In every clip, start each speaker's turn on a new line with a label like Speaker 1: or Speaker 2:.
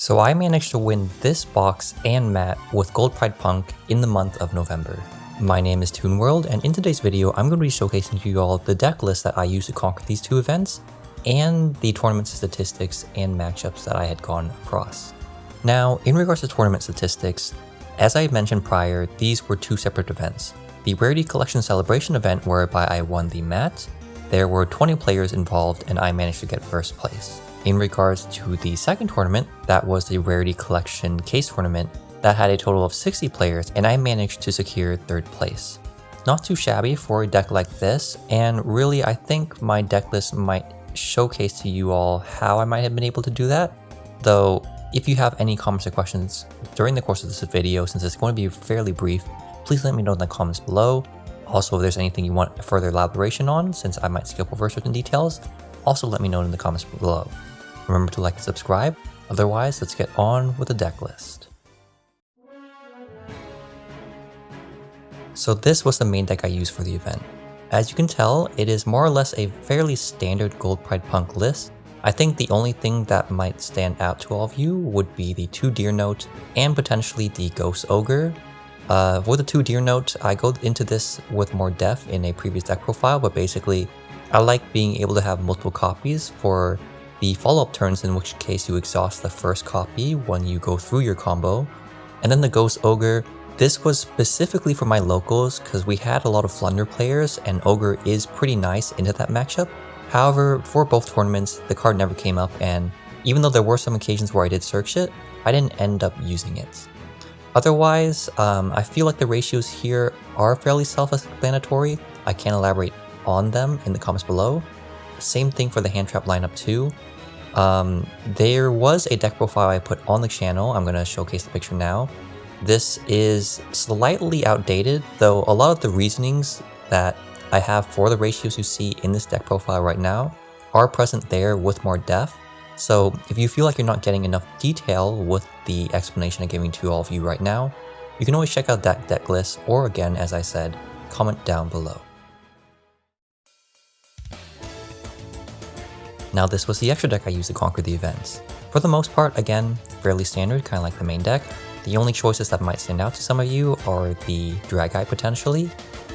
Speaker 1: So I managed to win this box and mat with Gold Pride Punk in the month of November. My name is Toonworld, and in today's video I'm going to be showcasing to you all the deck list that I used to conquer these two events, and the tournament statistics and matchups that I had gone across. Now, in regards to tournament statistics, as I mentioned prior, these were two separate events. The Rarity Collection Celebration event whereby I won the mat, there were 20 players involved and I managed to get first place. In regards to the second tournament, that was the Rarity Collection Case Tournament that had a total of 60 players and I managed to secure third place. Not too shabby for a deck like this, and really I think my deck list might showcase to you all how I might have been able to do that. Though, if you have any comments or questions during the course of this video, since it's going to be fairly brief, please let me know in the comments below. Also, if there's anything you want further elaboration on, since I might skip over certain details, also let me know in the comments below. Remember to like and subscribe. Otherwise, let's get on with the deck list. So this was the main deck I used for the event. As you can tell, it is more or less a fairly standard Gold Pride Punk list. I think the only thing that might stand out to all of you would be the 2 Deer Note and potentially the Ghost Ogre. For the 2 Deer Note, I go into this with more depth in a previous deck profile, but basically I like being able to have multiple copies for the follow-up turns, in which case you exhaust the first copy when you go through your combo. And then the Ghost Ogre, this was specifically for my locals because we had a lot of Flunder players and Ogre is pretty nice into that matchup. However, for both tournaments, the card never came up, and even though there were some occasions where I did search it, I didn't end up using it. Otherwise, I feel like the ratios here are fairly self-explanatory. I can elaborate on them in the comments below. Same thing for the hand trap lineup too. There was a deck profile I put on the channel. I'm going to showcase the picture now. This is slightly outdated, though a lot of the reasonings that I have for the ratios you see in this deck profile right now are present there with more depth. So if you feel like you're not getting enough detail with the explanation I'm giving to all of you right now, you can always check out that deck list, or again, as I said, comment down below. Now this was the extra deck I used to conquer the events. For the most part, again, fairly standard, kind of like the main deck. The only choices that might stand out to some of you are the Drageye potentially,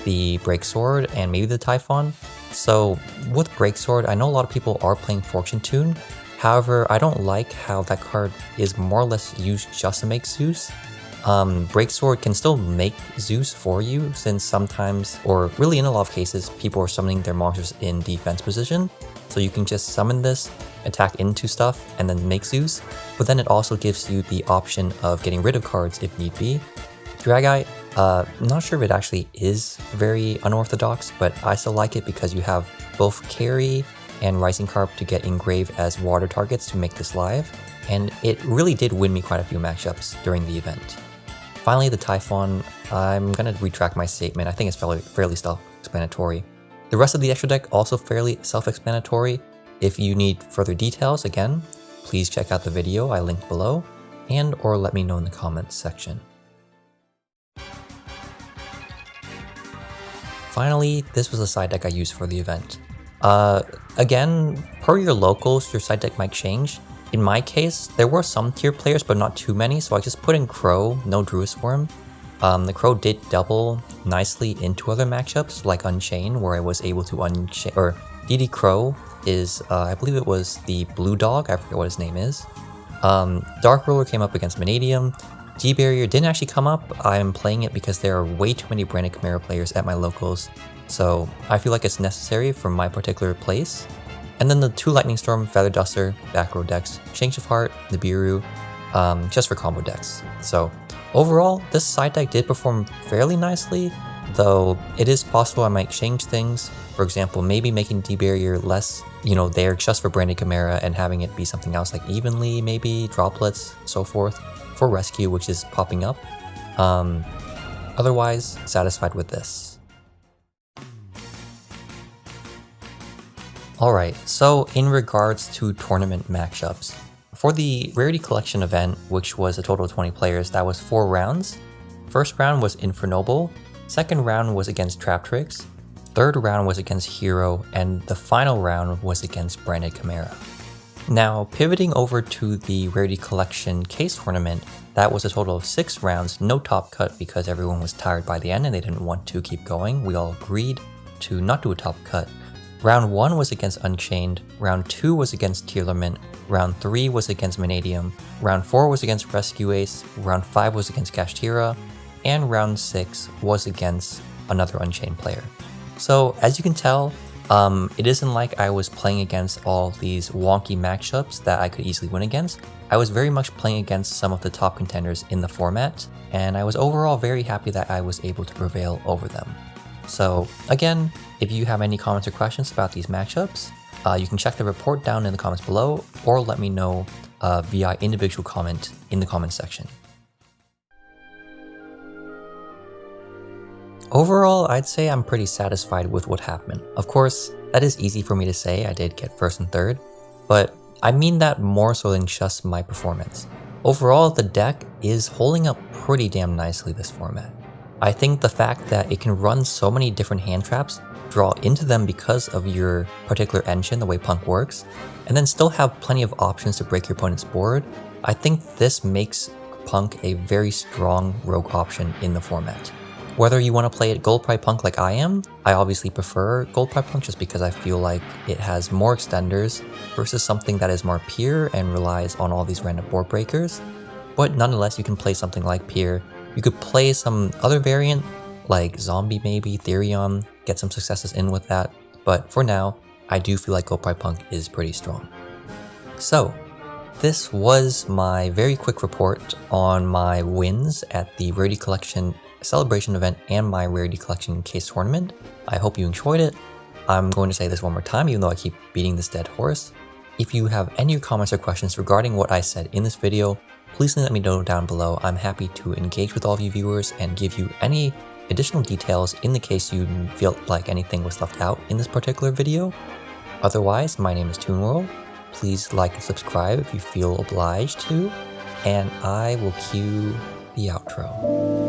Speaker 1: the Breaksword, and maybe the Typhon. So with Breaksword, I know a lot of people are playing Fortune Tune. However, I don't like how that card is more or less used just to make Zeus. Breaksword can still make Zeus for you, since sometimes, or really in a lot of cases, people are summoning their monsters in defense position. So you can just summon this, attack into stuff, and then make Zeus. But then it also gives you the option of getting rid of cards if need be. Drageye, not sure if it actually is very unorthodox, but I still like it because you have both Carry and Rising Carp to get engraved as water targets to make this live, and it really did win me quite a few matchups during the event. Finally, the Typhon, I'm gonna retract my statement. I think it's fairly self-explanatory. The rest of the extra deck also fairly self-explanatory. If you need further details, again, please check out the video I linked below, and or let me know in the comments section. Finally, this was the side deck I used for the event. Again, per your locals, your side deck might change. In my case, there were some tier players, but not too many, so I just put in Crow, no Druid Swarm. The Crow did double nicely into other matchups, like Unchain, where I was able to unchain, or DD Crow is, I believe it was the Blue Dog, I forget what his name is. Dark Ruler came up against Vanadium. G-Barrier didn't actually come up. I'm playing it because there are way too many Branded Chimera players at my locals, so I feel like it's necessary for my particular place. And then the 2 Lightning Storm, Feather Duster, back row decks, Change of Heart, Nibiru, just for combo decks. So overall, this side deck did perform fairly nicely, though it is possible I might change things. For example, maybe making D-Barrier less, there just for Branded Chimera and having it be something else like Evenly, maybe, Droplets, so forth, for Rescue, which is popping up. Otherwise, satisfied with this. Alright, so in regards to tournament matchups, for the Rarity Collection event, which was a total of 20 players, that was 4 rounds. First round was Infernoble, second round was against Traptrix, third round was against Hero, and the final round was against Branded Chimera. Now, pivoting over to the Rarity Collection case tournament, that was a total of 6 rounds, no top cut because everyone was tired by the end and they didn't want to keep going. We all agreed to not do a top cut. Round 1 was against Unchained, Round 2 was against Tearlament, Round 3 was against Vanadium, Round 4 was against Rescue Ace, Round 5 was against Gashtira, and Round 6 was against another Unchained player. So as you can tell, it isn't like I was playing against all these wonky matchups that I could easily win against. I was very much playing against some of the top contenders in the format, and I was overall very happy that I was able to prevail over them. So again, if you have any comments or questions about these matchups, you can check the report down in the comments below, or let me know via individual comment in the comments section. Overall, I'd say I'm pretty satisfied with what happened. Of course, that is easy for me to say, I did get first and third, but I mean that more so than just my performance. Overall, the deck is holding up pretty damn nicely this format. I think the fact that it can run so many different hand traps, draw into them because of your particular engine, the way P.U.N.K works, and then still have plenty of options to break your opponent's board, I think this makes P.U.N.K a very strong rogue option in the format. Whether you want to play it Gold Pride P.U.N.K like I am, I obviously prefer Gold Pride P.U.N.K just because I feel like it has more extenders versus something that is more pure and relies on all these random board breakers. But nonetheless, you can play something like pure. You could play some other variant, like Zombie maybe, Therion, get some successes in with that, but for now, I do feel like Gold Pride P.U.N.K is pretty strong. So, this was my very quick report on my wins at the Rarity Collection Celebration event and my Rarity Collection case tournament. I hope you enjoyed it. I'm going to say this one more time, even though I keep beating this dead horse. If you have any comments or questions regarding what I said in this video, please let me know down below. I'm happy to engage with all of you viewers and give you any additional details in the case you feel like anything was left out in this particular video. Otherwise, my name is P.U.N.K. Please like and subscribe if you feel obliged to, and I will cue the outro.